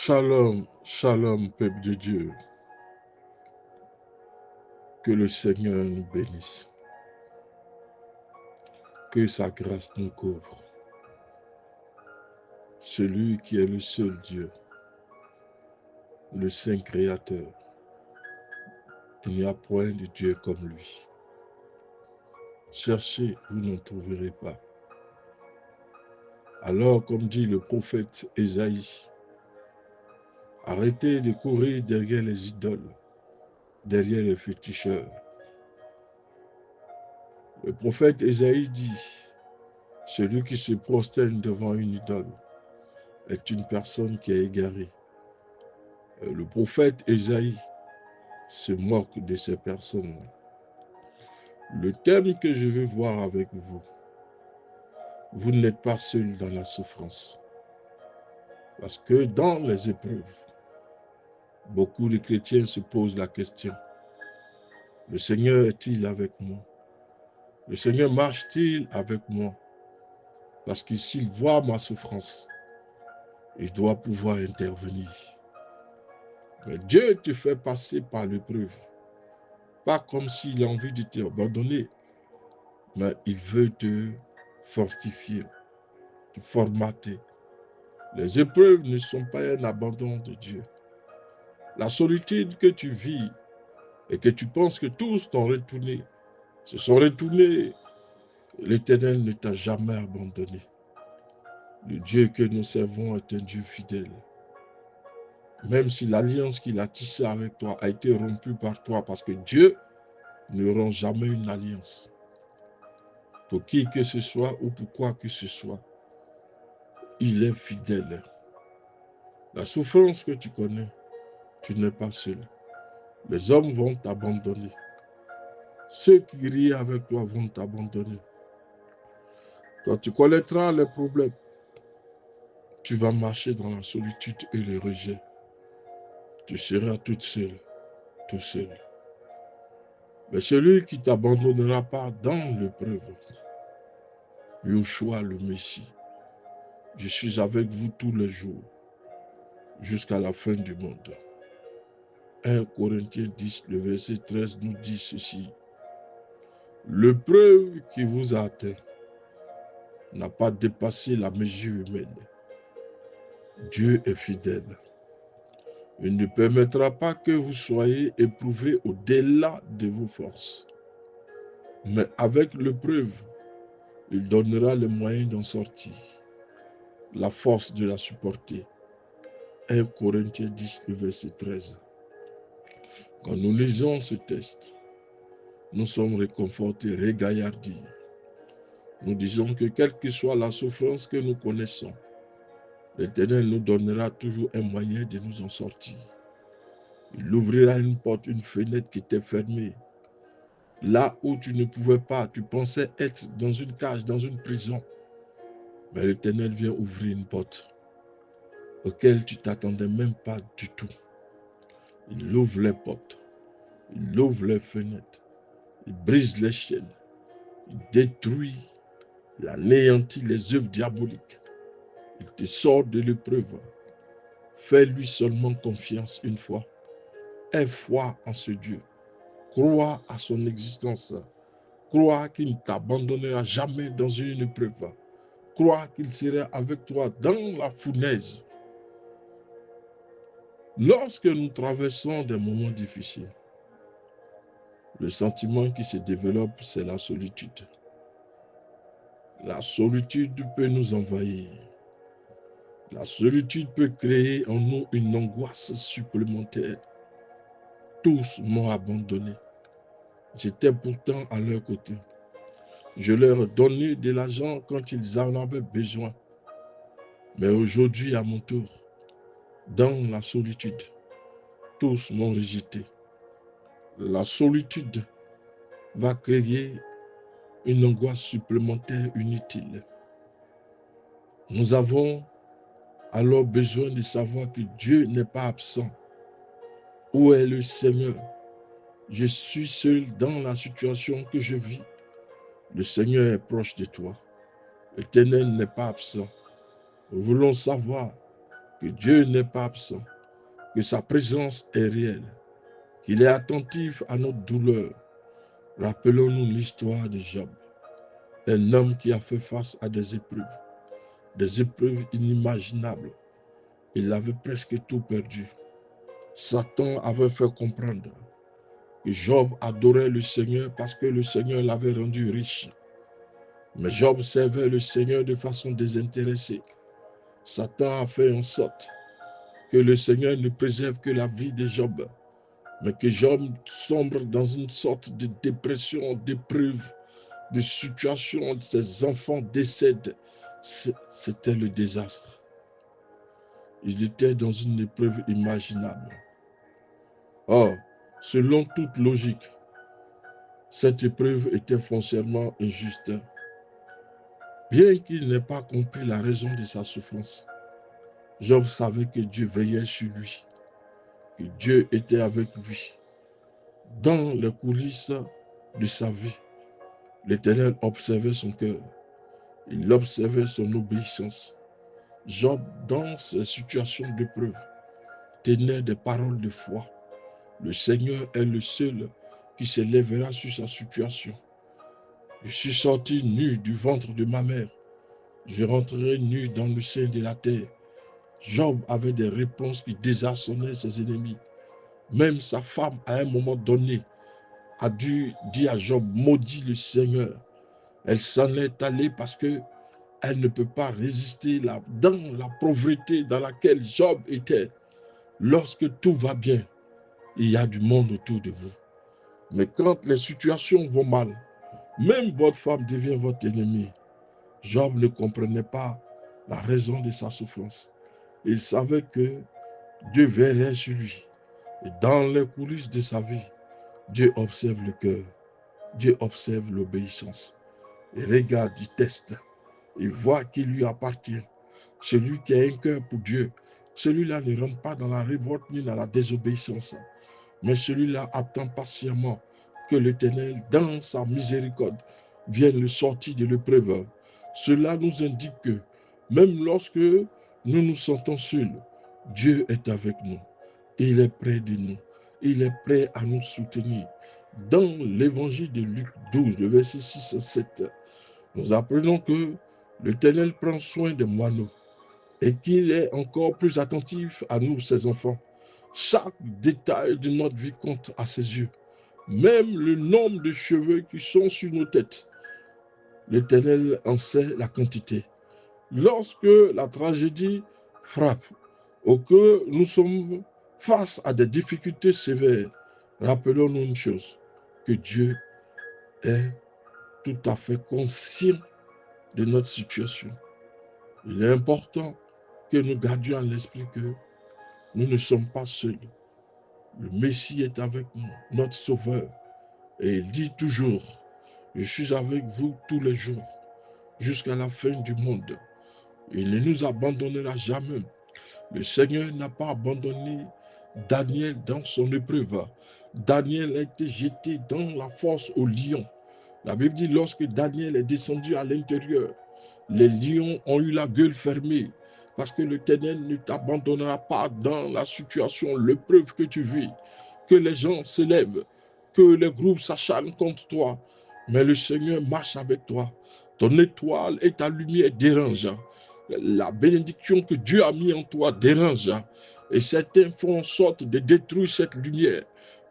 Shalom, shalom, peuple de Dieu. Que le Seigneur nous bénisse. Que sa grâce nous couvre. Celui qui est le seul Dieu, le Saint Créateur. Il n'y a point de Dieu comme lui. Cherchez, vous n'en trouverez pas. Alors, comme dit le prophète Ésaïe, arrêtez de courir derrière les idoles, derrière les féticheurs. Le prophète Ésaïe dit, celui qui se prosterne devant une idole est une personne qui est égarée. Le prophète Ésaïe se moque de ces personnes. Le thème que je veux voir avec vous, vous n'êtes pas seul dans la souffrance. Parce que dans les épreuves, beaucoup de chrétiens se posent la question, le Seigneur est-il avec moi? Le Seigneur marche-t-il avec moi? Parce que s'il voit ma souffrance, il doit pouvoir intervenir. Mais Dieu te fait passer par l'épreuve. Pas comme s'il a envie de t'abandonner, mais il veut te fortifier, te formater. Les épreuves ne sont pas un abandon de Dieu. La solitude que tu vis et que tu penses que tous t'ont retourné, se sont retournés, l'Éternel ne t'a jamais abandonné. Le Dieu que nous servons est un Dieu fidèle. Même si l'alliance qu'il a tissée avec toi a été rompue par toi, parce que Dieu ne rompt jamais une alliance. Pour qui que ce soit ou pour quoi que ce soit, il est fidèle. La souffrance que tu connais, tu n'es pas seul. Les hommes vont t'abandonner. Ceux qui rient avec toi vont t'abandonner. Quand tu connaîtras les problèmes, tu vas marcher dans la solitude et le rejet. Tu seras toute seule, tout seul. Mais celui qui ne t'abandonnera pas dans l'épreuve, Yeshua le Messie, je suis avec vous tous les jours, jusqu'à la fin du monde. 1 Corinthiens 10, le verset 13 nous dit ceci. L'épreuve qui vous a atteint n'a pas dépassé la mesure humaine. Dieu est fidèle. Il ne permettra pas que vous soyez éprouvés au-delà de vos forces. Mais avec l'épreuve, il donnera les moyens d'en sortir, la force de la supporter. 1 Corinthiens 10, le verset 13. Quand nous lisons ce texte, nous sommes réconfortés, régaillardis. Nous disons que quelle que soit la souffrance que nous connaissons, l'Éternel nous donnera toujours un moyen de nous en sortir. Il ouvrira une porte, une fenêtre qui était fermée. Là où tu ne pouvais pas, tu pensais être dans une cage, dans une prison. Mais l'Éternel vient ouvrir une porte auquel tu ne t'attendais même pas du tout. Il ouvre les portes, il ouvre les fenêtres, il brise les chaînes, il détruit, il anéantit les œuvres diaboliques. Il te sort de l'épreuve. Fais-lui seulement confiance une fois. Aie foi en ce Dieu. Crois à son existence. Crois qu'il ne t'abandonnera jamais dans une épreuve. Crois qu'il sera avec toi dans la fournaise. Lorsque nous traversons des moments difficiles, le sentiment qui se développe, c'est la solitude. La solitude peut nous envahir. La solitude peut créer en nous une angoisse supplémentaire. Tous m'ont abandonné. J'étais pourtant à leur côté. Je leur donnais de l'argent quand ils en avaient besoin. Mais aujourd'hui, à mon tour, dans la solitude, tous m'ont rejeté. La solitude va créer une angoisse supplémentaire inutile. Nous avons alors besoin de savoir que Dieu n'est pas absent. Où est le Seigneur? Je suis seul dans la situation que je vis. Le Seigneur est proche de toi. L'Éternel n'est pas absent. Nous voulons savoir que Dieu n'est pas absent, que sa présence est réelle, qu'il est attentif à notre douleur. Rappelons-nous l'histoire de Job, un homme qui a fait face à des épreuves inimaginables. Il avait presque tout perdu. Satan avait fait comprendre que Job adorait le Seigneur parce que le Seigneur l'avait rendu riche. Mais Job servait le Seigneur de façon désintéressée. Satan a fait en sorte que le Seigneur ne préserve que la vie de Job, mais que Job sombre dans une sorte de dépression, d'épreuve, de situation, ses enfants décèdent. C'était le désastre. Il était dans une épreuve imaginable. Or, selon toute logique, cette épreuve était foncièrement injuste. Bien qu'il n'ait pas compris la raison de sa souffrance, Job savait que Dieu veillait sur lui, que Dieu était avec lui. Dans les coulisses de sa vie, l'Éternel observait son cœur. Il observait son obéissance. Job, dans ces situations d'épreuve, tenait des paroles de foi. Le Seigneur est le seul qui se lèvera sur sa situation. Je suis sorti nu du ventre de ma mère. Je rentrerai nu dans le sein de la terre. Job avait des réponses qui désarçonnaient ses ennemis. Même sa femme, à un moment donné, a dû dire à Job, maudit le Seigneur. Elle s'en est allée parce que elle ne peut pas résister dans la pauvreté dans laquelle Job était. Lorsque tout va bien, il y a du monde autour de vous. Mais quand les situations vont mal, même votre femme devient votre ennemie. Job ne comprenait pas la raison de sa souffrance. Il savait que Dieu veillerait sur lui. Et dans les coulisses de sa vie, Dieu observe le cœur. Dieu observe l'obéissance. Il regarde, il teste. Il voit qui lui appartient. Celui qui a un cœur pour Dieu, celui-là ne rentre pas dans la révolte ni dans la désobéissance. Mais celui-là attend patiemment que l'Éternel, dans sa miséricorde, vienne le sortir de l'épreuve. Cela nous indique que même lorsque nous nous sentons seuls, Dieu est avec nous. Il est près de nous. Il est prêt à nous soutenir. Dans l'évangile de Luc 12, le verset 6 à 7, nous apprenons que l'Éternel prend soin des moineaux et qu'il est encore plus attentif à nous, ses enfants. Chaque détail de notre vie compte à ses yeux. Même le nombre de cheveux qui sont sur nos têtes. L'Éternel en sait la quantité. Lorsque la tragédie frappe ou que nous sommes face à des difficultés sévères, rappelons-nous une chose, que Dieu est tout à fait conscient de notre situation. Il est important que nous gardions à l'esprit que nous ne sommes pas seuls. Le Messie est avec nous, notre Sauveur. Et il dit toujours, je suis avec vous tous les jours, jusqu'à la fin du monde. Il ne nous abandonnera jamais. Le Seigneur n'a pas abandonné Daniel dans son épreuve. Daniel a été jeté dans la fosse aux lions. La Bible dit, lorsque Daniel est descendu à l'intérieur, les lions ont eu la gueule fermée parce que l'Éternel ne t'abandonnera pas dans la situation, l'épreuve que tu vis, que les gens s'élèvent, que les groupes s'acharnent contre toi. Mais le Seigneur marche avec toi. Ton étoile et ta lumière dérangent. La bénédiction que Dieu a mis en toi dérange. Et certains font en sorte de détruire cette lumière.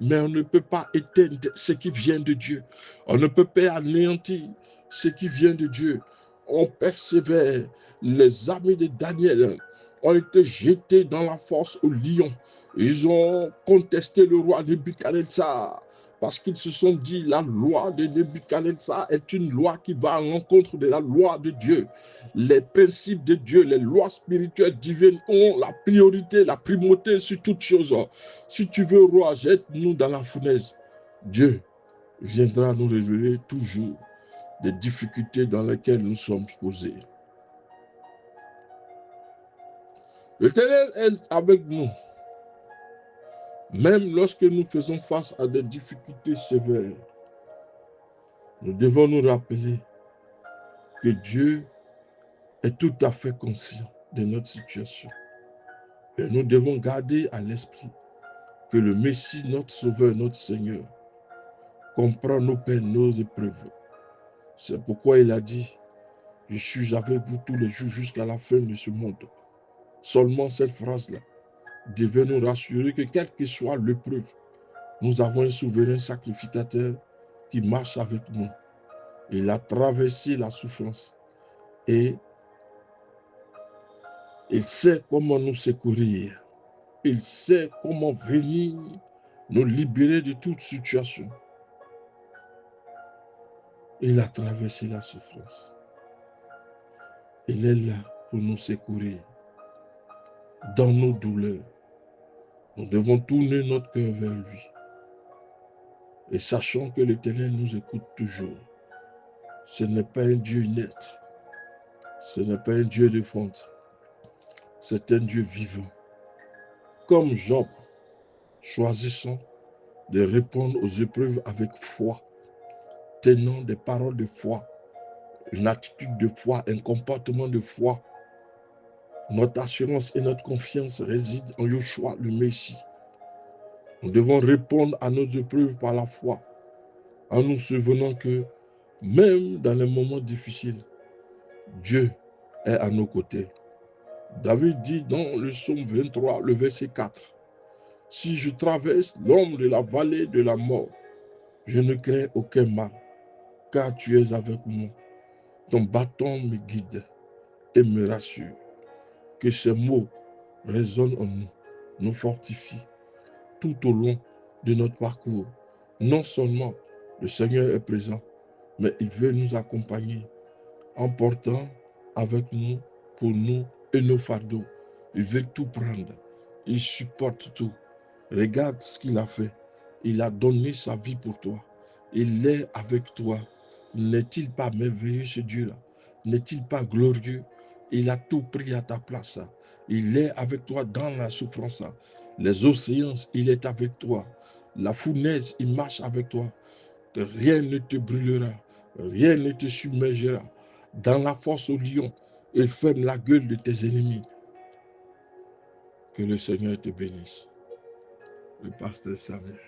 Mais on ne peut pas éteindre ce qui vient de Dieu. On ne peut pas anéantir ce qui vient de Dieu. On persévère. Les amis de Daniel ont été jetés dans la fosse au lion. Ils ont contesté le roi Nebuchadnezzar parce qu'ils se sont dit la loi de Nebuchadnezzar est une loi qui va à l'encontre de la loi de Dieu. Les principes de Dieu, les lois spirituelles divines ont la priorité, la primauté sur toute chose. Si tu veux, roi, jette-nous dans la fournaise. Dieu viendra nous révéler toujours des difficultés dans lesquelles nous sommes posés. L'Éternel est avec nous, même lorsque nous faisons face à des difficultés sévères. Nous devons nous rappeler que Dieu est tout à fait conscient de notre situation. Et nous devons garder à l'esprit que le Messie, notre Sauveur, notre Seigneur, comprend nos peines, nos épreuves. C'est pourquoi il a dit, je suis avec vous tous les jours jusqu'à la fin de ce monde. Seulement cette phrase-là devait nous rassurer que quelle que soit l'épreuve, nous avons un souverain sacrificateur qui marche avec nous. Il a traversé la souffrance et il sait comment nous secourir. Il sait comment venir nous libérer de toute situation. Il a traversé la souffrance. Il est là pour nous secourir dans nos douleurs. Nous devons tourner notre cœur vers lui. Et sachant que l'Éternel nous écoute toujours. Ce n'est pas un Dieu inerte. Ce n'est pas un Dieu de fente. C'est un Dieu vivant. Comme Job, choisissons de répondre aux épreuves avec foi, tenant des paroles de foi, une attitude de foi, un comportement de foi. Notre assurance et notre confiance résident en Yeshua, le Messie. Nous devons répondre à nos épreuves par la foi, en nous souvenant que même dans les moments difficiles, Dieu est à nos côtés. David dit dans le psaume 23, le verset 4, « Si je traverse l'ombre de la vallée de la mort, je ne crains aucun mal, car tu es avec moi. Ton bâton me guide et me rassure. » Que ces mots résonnent en nous, nous fortifient tout au long de notre parcours. Non seulement le Seigneur est présent, mais il veut nous accompagner en portant avec nous, pour nous et nos fardeaux. Il veut tout prendre. Il supporte tout. Regarde ce qu'il a fait. Il a donné sa vie pour toi. Il est avec toi. N'est-il pas merveilleux ce Dieu-là? N'est-il pas glorieux? Il a tout pris à ta place. Il est avec toi dans la souffrance. Les océans, il est avec toi. La fournaise, il marche avec toi. Rien ne te brûlera. Rien ne te submergera. Dans la force au lion, il ferme la gueule de tes ennemis. Que le Seigneur te bénisse. Le pasteur Samuel.